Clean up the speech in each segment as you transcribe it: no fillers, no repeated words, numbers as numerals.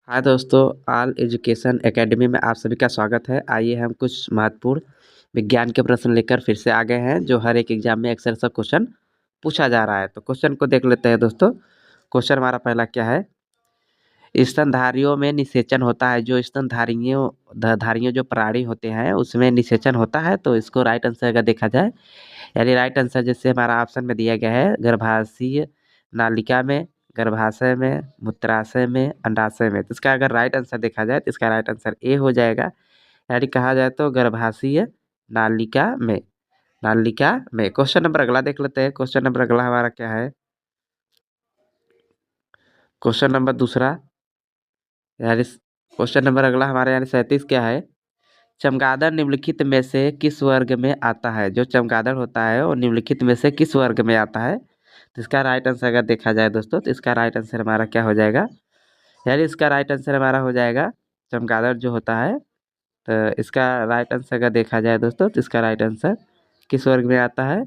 हाय दोस्तों, all education academy में आप सभी का स्वागत है। आइए हम कुछ महत्वपूर्ण विज्ञान के प्रश्न लेकर फिर से आ गए हैं, जो हर एक एग्जाम में अक्सर सब क्वेश्चन पूछा जा रहा है। तो क्वेश्चन को देख लेते हैं दोस्तों। क्वेश्चन हमारा पहला क्या है? स्तनधारियों में निषेचन होता है। जो धारियों जो प्राणी होते हैं उसमें निषेचन होता है। तो इसको राइट आंसर अगर देखा जाए, यानी राइट आंसर जैसे हमारा ऑप्शन में दिया गया है, गर्भाशय नालिका में, गर्भाशय में, मूत्राशय में, अंडाशय में। तो इसका अगर राइट आंसर देखा जाए तो इसका राइट आंसर ए हो जाएगा। यानी कहा जाए तो गर्भाशय नालिका में, नालिका में। क्वेश्चन नंबर अगला देख लेते हैं। क्वेश्चन नंबर अगला हमारा क्या है? क्वेश्चन नंबर दूसरा, यानी क्वेश्चन नंबर अगला हमारे यानी 37 क्या है? चमगादड़ निम्नलिखित में से किस वर्ग में आता है? जो चमगादड़ होता है वो निम्नलिखित में से किस वर्ग में आता है? तो इसका राइट आंसर अगर देखा जाए दोस्तों, तो इसका राइट आंसर हमारा क्या हो जाएगा? यानी इसका राइट आंसर हमारा हो जाएगा चमगादड़ जो होता है। तो इसका राइट आंसर अगर देखा जाए दोस्तों, तो इसका राइट आंसर किस वर्ग में आता है?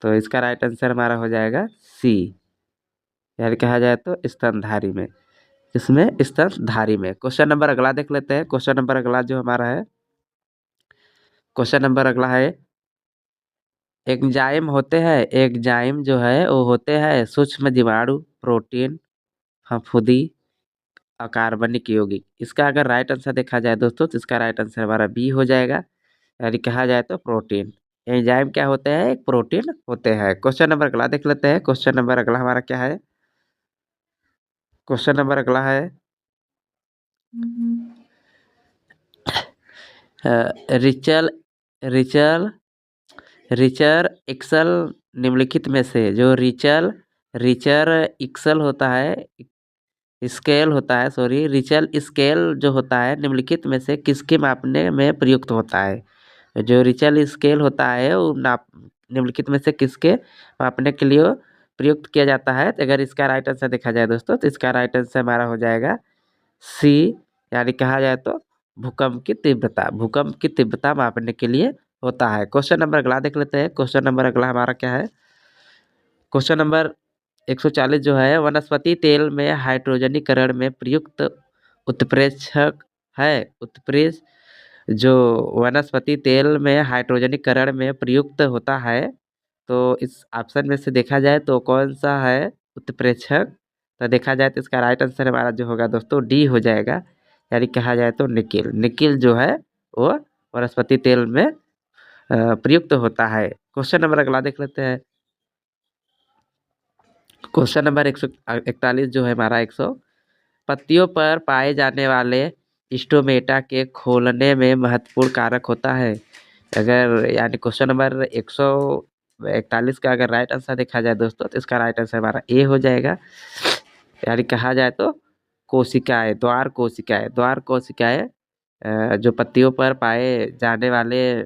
तो इसका राइट आंसर हमारा हो जाएगा सी, यानी कहा जाए तो स्तनधारी में। इसमें स्तनधारी में। क्वेश्चन नंबर अगला देख लेते हैं। क्वेश्चन नंबर अगला जो हमारा है, क्वेश्चन नंबर अगला है, एंजाइम होते हैं, एंजाइम जो है वो होते हैं सूक्ष्म जीवाणु, प्रोटीन, फफूंदी, अकार्बनिक यौगिक। इसका अगर राइट आंसर देखा जाए दोस्तों, तो इसका राइट आंसर हमारा बी हो जाएगा। यानी कहा जाए तो प्रोटीन। एंजाइम क्या होते हैं? एक प्रोटीन होते हैं। क्वेश्चन नंबर अगला देख लेते हैं। क्वेश्चन नंबर अगला हमारा क्या है? क्वेश्चन नंबर अगला है, रिचल रिचल रिचर एक्सल निम्नलिखित में से, जो रिचर एक्सल होता है, स्केल होता है, सॉरी, रिचल स्केल जो होता है निम्नलिखित में से किसके मापने में प्रयुक्त होता है? जो रिचल स्केल होता है वो निम्नलिखित में से किसके मापने के लिए प्रयुक्त किया जाता है? तो अगर इसका राइट आंसर देखा जाए दोस्तों, तो इसका राइट आंसर हमारा हो जाएगा सी, यानी कहा जाए तो भूकंप की तीव्रता मापने के लिए होता है। क्वेश्चन नंबर अगला देख लेते हैं। क्वेश्चन नंबर अगला हमारा क्या है? क्वेश्चन नंबर 140 जो है, वनस्पति तेल में हाइड्रोजनीकरण में प्रयुक्त उत्प्रेक्षक है। उत्प्रेष जो वनस्पति तेल में हाइड्रोजनीकरण में प्रयुक्त होता है, तो इस ऑप्शन में से देखा जाए तो कौन सा है उत्प्रेक्षक? तो देखा जाए तो इसका राइट आंसर हमारा जो होगा दोस्तों डी हो जाएगा। यानी कहा जाए तो निकिल। निकिल जो है वो वनस्पति तेल में प्रयुक्त होता है। क्वेश्चन नंबर अगला देख लेते हैं। क्वेश्चन नंबर 141 जो है हमारा 100, पत्तियों पर पाए जाने वाले स्टोमेटा के खोलने में महत्वपूर्ण कारक होता है। अगर यानी क्वेश्चन नंबर 141 का अगर राइट आंसर देखा जाए दोस्तों, तो इसका राइट आंसर हमारा ए हो जाएगा। यानी कहा जाए तो कोशिकाएं, द्वार कोशिकाएं, जो पत्तियों पर पाए जाने वाले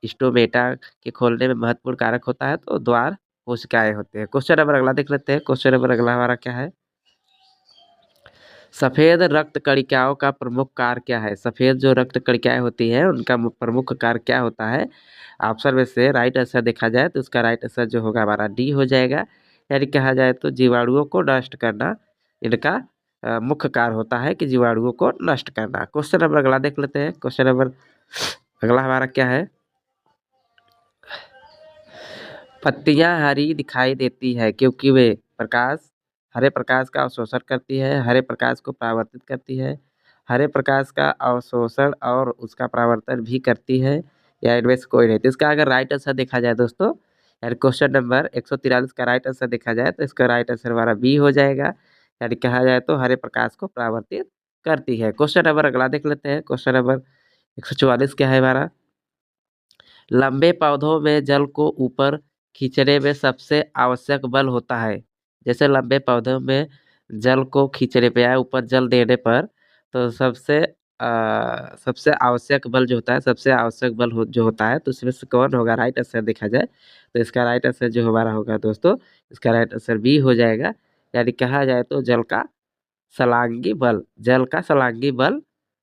स्टोमेटा के खोलने में महत्वपूर्ण कारक होता है, तो द्वार कोशिकाएं होते हैं। क्वेश्चन नंबर अगला देख लेते हैं। क्वेश्चन नंबर अगला हमारा क्या है? सफेद रक्त कणिकाओं का प्रमुख कार्य क्या है? सफेद जो रक्त कणिकाएं होती हैं उनका प्रमुख कार्य क्या होता है? ऑप्शन में से राइट आंसर देखा जाए तो उसका राइट आंसर जो होगा हमारा डी हो जाएगा। यानी कहा जाए तो जीवाणुओं को नष्ट करना इनका मुख्य कार्य होता है, कि जीवाणुओं को नष्ट करना। क्वेश्चन नंबर अगला देख लेते हैं। क्वेश्चन नंबर अगला हमारा क्या है? पत्तियां हरी दिखाई देती है क्योंकि वे हरे प्रकाश का अवशोषण करती है, हरे प्रकाश को परावर्तित करती है, हरे प्रकाश का अवशोषण और उसका परावर्तन भी करती है, या इनमें से कोई नहीं। तो इसका अगर राइट आंसर देखा जाए दोस्तों, यानी क्वेश्चन नंबर 143 का राइट आंसर देखा जाए तो इसका राइट आंसर हमारा बी हो जाएगा। यानी कहा जाए तो हरे प्रकाश को परावर्तित करती है। क्वेश्चन नंबर अगला देख लेते हैं। क्वेश्चन नंबर 144 क्या है हमारा? लंबे पौधों में जल को ऊपर खींचने में सबसे आवश्यक बल होता है। जैसे लंबे पौधों में जल को खींचने पे या ऊपर जल देने पर, तो सबसे आवश्यक बल जो होता है, जो होता है, तो इसमें से कौन होगा? राइट आंसर देखा जाए तो इसका राइट आंसर जो हमारा होगा दोस्तों, इसका राइट आंसर बी हो जाएगा। यानी कहा जाए तो जल का सलांगी बल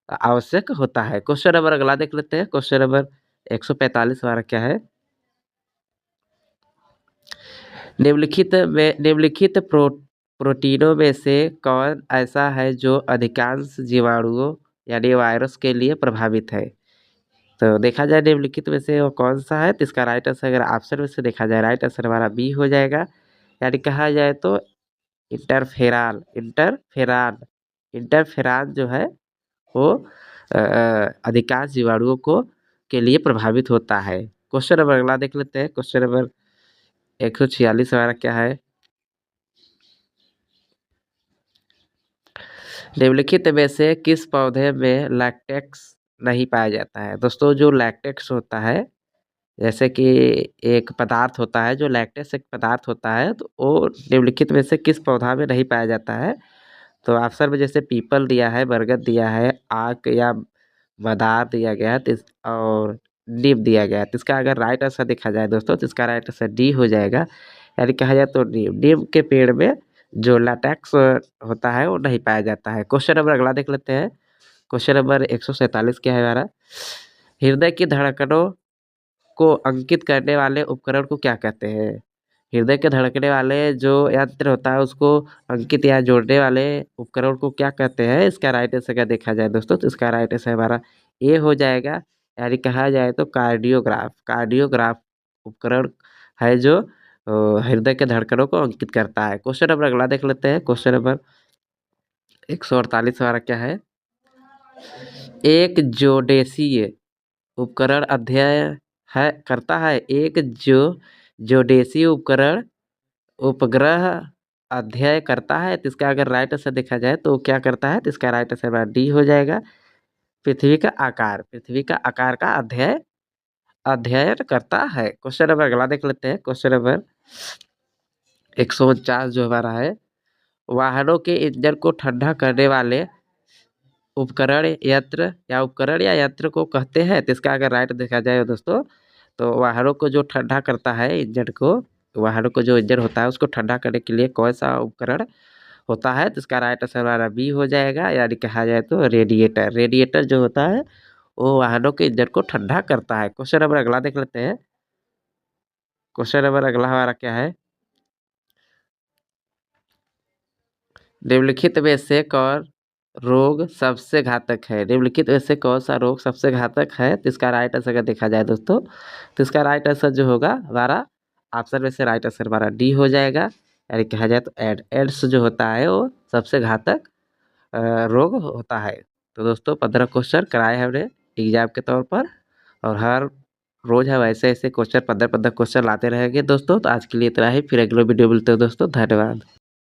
आवश्यक होता है। क्वेश्चन नंबर अगला देख लेते हैं। क्वेश्चन नंबर 145 हमारा क्या है? निम्नलिखित प्रोटीनों में से कौन ऐसा है जो अधिकांश जीवाणुओं यानी वायरस के लिए प्रभावित है? तो देखा जाए निम्नलिखित में से वो कौन सा है, तो इसका राइट आंसर अगर ऑप्शन में से देखा जाए राइट आंसर हमारा बी हो जाएगा। यानी कहा जाए तो इंटरफेरान इंटरफेरान इंटरफेरान जो है वो अधिकांश जीवाणुओं को के लिए प्रभावित होता है। क्वेश्चन नंबर अगला देख लेते हैं। क्वेश्चन नंबर 146 हमारा क्या है, निम्नलिखित में से किस पौधे में लैक्टेक्स नहीं पाया जाता है? दोस्तों जो लैक्टेक्स होता है, जैसे कि एक पदार्थ होता है, जो लैक्टेस एक पदार्थ होता है, तो वो निम्नलिखित में से किस पौधा में नहीं पाया जाता है? तो ऑप्शन में जैसे पीपल दिया है, बरगद दिया है, आक या मदार दिया गया है, और नीम दिया गया है। तो इसका अगर राइट आंसर देखा जाए दोस्तों, तो इसका राइट आंसर डी हो जाएगा। यानी कहा जाए तो नीम के पेड़ में जो लाटेक्स होता है वो नहीं पाया जाता है। क्वेश्चन नंबर अगला देख लेते हैं। क्वेश्चन नंबर 147 क्या है हमारा, हृदय की धड़कनों को अंकित करने वाले उपकरण को क्या कहते हैं? हृदय के धड़कने वाले जो यंत्र होता है उसको अंकित या जोड़ने वाले उपकरण को क्या कहते हैं? इसका राइट आंसर क्या देखा जाए दोस्तों, तो इसका राइट आंसर हमारा ए हो जाएगा। यानी कहा जाए तो कार्डियोग्राफ कार्डियोग्राफ उपकरण है जो हृदय के धड़कनों को अंकित करता है। क्वेश्चन नंबर अगला देख लेते हैं। क्वेश्चन नंबर 148 हमारा क्या है, एक जोडेसीय उपकरण अध्ययन है करता है, एक जोडेसीय उपकरण उपग्रह अध्यय करता है। तो इसका अगर राइट आंसर देखा जाए तो क्या करता है, तो इसका राइट आंसर हमारा डी हो जाएगा। पृथ्वी का आकार का अध्ययन करता है। क्वेश्चन नंबर अगला देख लेते हैं। क्वेश्चन नंबर 149 जो हमारा है, वाहनों के इंजन को ठंडा करने वाले उपकरण या यंत्र को कहते हैं। तो इसका अगर राइट देखा जाए दोस्तों, तो वाहनों को जो ठंडा करता है इंजन को, वाहनों को जो इंजन होता है उसको ठंडा करने के लिए कौन सा उपकरण होता है? तो इसका राइट आंसर हमारा बी हो जाएगा। यानी कहा जाए तो रेडिएटर जो होता है वो वाहनों के इंजन को ठंडा करता है। क्वेश्चन नंबर अगला देख लेते हैं। क्वेश्चन नंबर अगला हमारा क्या है, निम्नलिखित में से कौन रोग सबसे घातक है? निम्नलिखित में से कौन सा रोग सबसे घातक है? तो इसका राइट आंसर अगर देखा जाए दोस्तों, तो इसका राइट आंसर जो होगा हमारा ऑप्शन में से राइट आंसर हमारा डी हो जाएगा। यानी कहा जाए तो एड्स जो होता है वो सबसे घातक रोग होता है। तो दोस्तों 15 क्वेश्चन कराए हैं हमने एग्जाम के तौर पर, और हर रोज हम ऐसे ऐसे क्वेश्चन 15 क्वेश्चन लाते रहेंगे दोस्तों। तो आज के लिए इतना ही, फिर अगले वीडियो मिलते हैं दोस्तों। धन्यवाद।